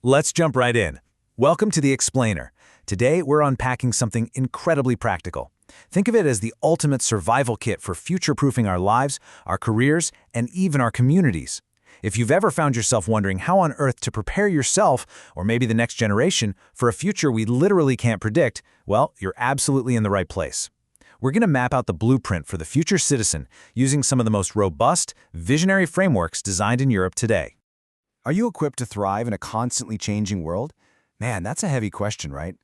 Let's jump right in. Welcome to The Explainer. Today, we're unpacking something incredibly practical. Think of it as the ultimate survival kit for future-proofing our lives, our careers, and even our communities. If you've ever found yourself wondering how on earth to prepare yourself, or maybe the next generation, for a future we literally can't predict, well, you're absolutely in the right place. We're going to map out the blueprint for the future citizen using some of the most robust, visionary frameworks designed in Europe today. Are you equipped to thrive in a constantly changing world? Man, that's a heavy question, right?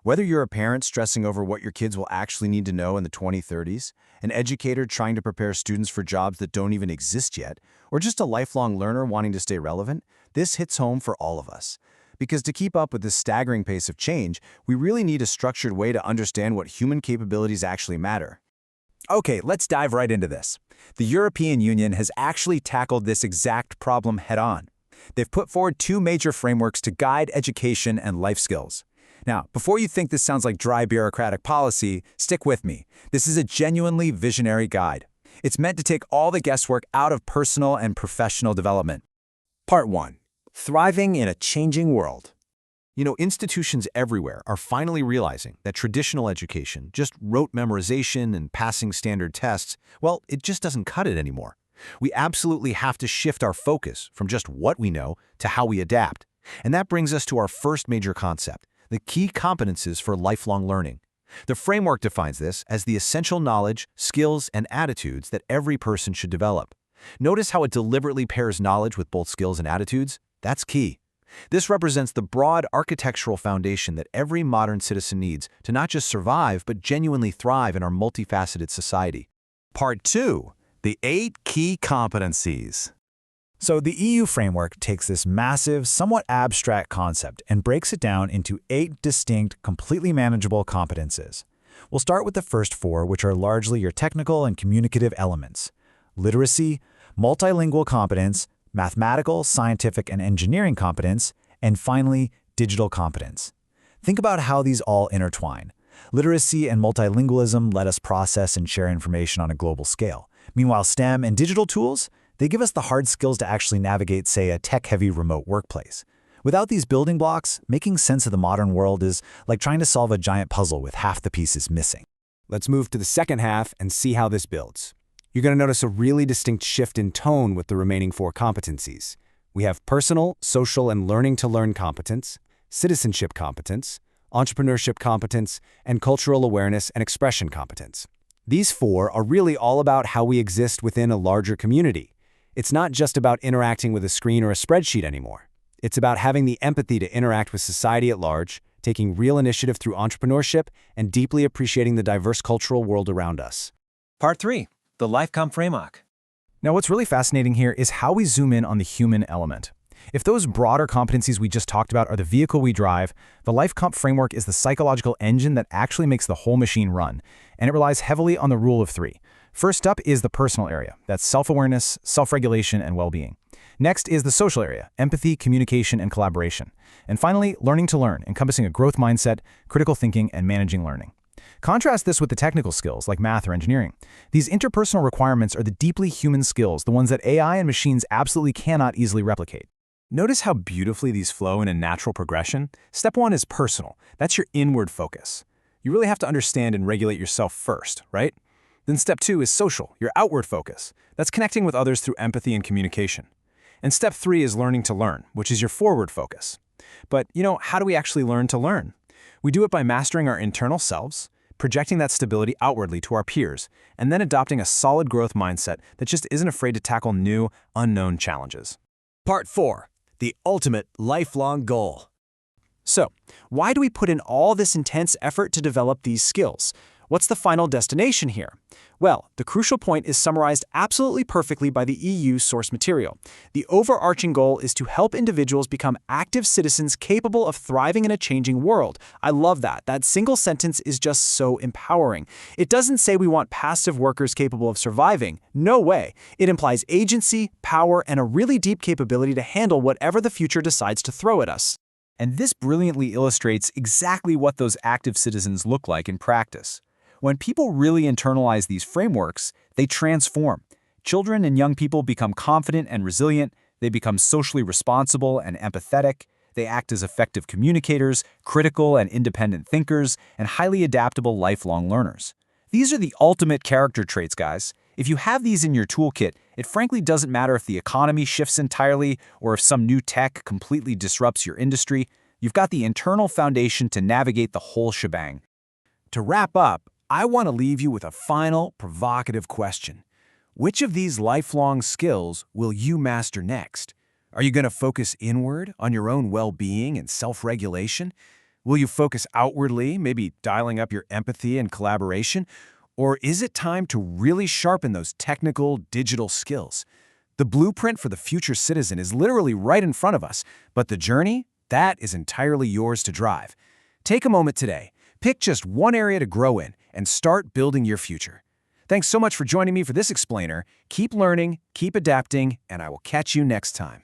Whether you're a parent stressing over what your kids will actually need to know in the 2030s, an educator trying to prepare students for jobs that don't even exist yet, or just a lifelong learner wanting to stay relevant, this hits home for all of us. Because to keep up with this staggering pace of change, we really need a structured way to understand what human capabilities actually matter. Okay, let's dive right into this. The European Union has actually tackled this exact problem head-on. They've put forward two major frameworks to guide education and life skills. Now, before you think this sounds like dry bureaucratic policy, stick with me. This is a genuinely visionary guide. It's meant to take all the guesswork out of personal and professional development. Part 1. Thriving in a changing world. You know, institutions everywhere are finally realizing that traditional education, just rote memorization and passing standard tests, well, it just doesn't cut it anymore. We absolutely have to shift our focus from just what we know to how we adapt. And that brings us to our first major concept, the key competencies for lifelong learning. The framework defines this as the essential knowledge, skills, and attitudes that every person should develop. Notice how it deliberately pairs knowledge with both skills and attitudes? That's key. This represents the broad architectural foundation that every modern citizen needs to not just survive, but genuinely thrive in our multifaceted society. Part 2. The 8 key competencies. So the EU framework takes this massive, somewhat abstract concept and breaks it down into 8 distinct, completely manageable competences. We'll start with the first 4, which are largely your technical and communicative elements: literacy, multilingual competence, mathematical, scientific, and engineering competence, and finally, digital competence. Think about how these all intertwine. Literacy and multilingualism let us process and share information on a global scale. Meanwhile, STEM and digital tools, they give us the hard skills to actually navigate, say, a tech-heavy remote workplace. Without these building blocks, making sense of the modern world is like trying to solve a giant puzzle with half the pieces missing. Let's move to the second half and see how this builds. You're going to notice a really distinct shift in tone with the remaining 4 competencies. We have personal, social, and learning-to-learn competence, citizenship competence, entrepreneurship competence, and cultural awareness and expression competence. These 4 are really all about how we exist within a larger community. It's not just about interacting with a screen or a spreadsheet anymore. It's about having the empathy to interact with society at large, taking real initiative through entrepreneurship, and deeply appreciating the diverse cultural world around us. Part 3. The LifeComp framework. Now, what's really fascinating here is how we zoom in on the human element. If those broader competencies we just talked about are the vehicle we drive, the LifeComp framework is the psychological engine that actually makes the whole machine run, and it relies heavily on the rule of 3. First up is the personal area. That's self-awareness, self-regulation, and well-being. Next is the social area, empathy, communication, and collaboration. And finally, learning to learn, encompassing a growth mindset, critical thinking, and managing learning. Contrast this with the technical skills, like math or engineering. These interpersonal requirements are the deeply human skills, the ones that AI and machines absolutely cannot easily replicate. Notice how beautifully these flow in a natural progression? Step 1 is personal. That's your inward focus. You really have to understand and regulate yourself first, right? Then step 2 is social, your outward focus. That's connecting with others through empathy and communication. And step 3 is learning to learn, which is your forward focus. But, how do we actually learn to learn? We do it by mastering our internal selves, projecting that stability outwardly to our peers, and then adopting a solid growth mindset that just isn't afraid to tackle new, unknown challenges. Part 4. The ultimate lifelong goal. So, why do we put in all this intense effort to develop these skills? What's the final destination here? Well, the crucial point is summarized absolutely perfectly by the EU source material. The overarching goal is to help individuals become active citizens capable of thriving in a changing world. I love that. That single sentence is just so empowering. It doesn't say we want passive workers capable of surviving. No way. It implies agency, power, and a really deep capability to handle whatever the future decides to throw at us. And this brilliantly illustrates exactly what those active citizens look like in practice. When people really internalize these frameworks, they transform. Children and young people become confident and resilient, they become socially responsible and empathetic, They act as effective communicators, critical and independent thinkers, and highly adaptable lifelong learners. These are the ultimate character traits, guys. If you have these in your toolkit, it frankly doesn't matter if the economy shifts entirely or if some new tech completely disrupts your industry. You've got the internal foundation to navigate the whole shebang. To wrap up, I want to leave you with a final, provocative question. Which of these lifelong skills will you master next? Are you going to focus inward on your own well-being and self-regulation? Will you focus outwardly, maybe dialing up your empathy and collaboration? Or is it time to really sharpen those technical, digital skills? The blueprint for the future citizen is literally right in front of us, but the journey, that is entirely yours to drive. Take a moment today, pick just one area to grow in, and start building your future. Thanks so much for joining me for this explainer. Keep learning, keep adapting, and I will catch you next time.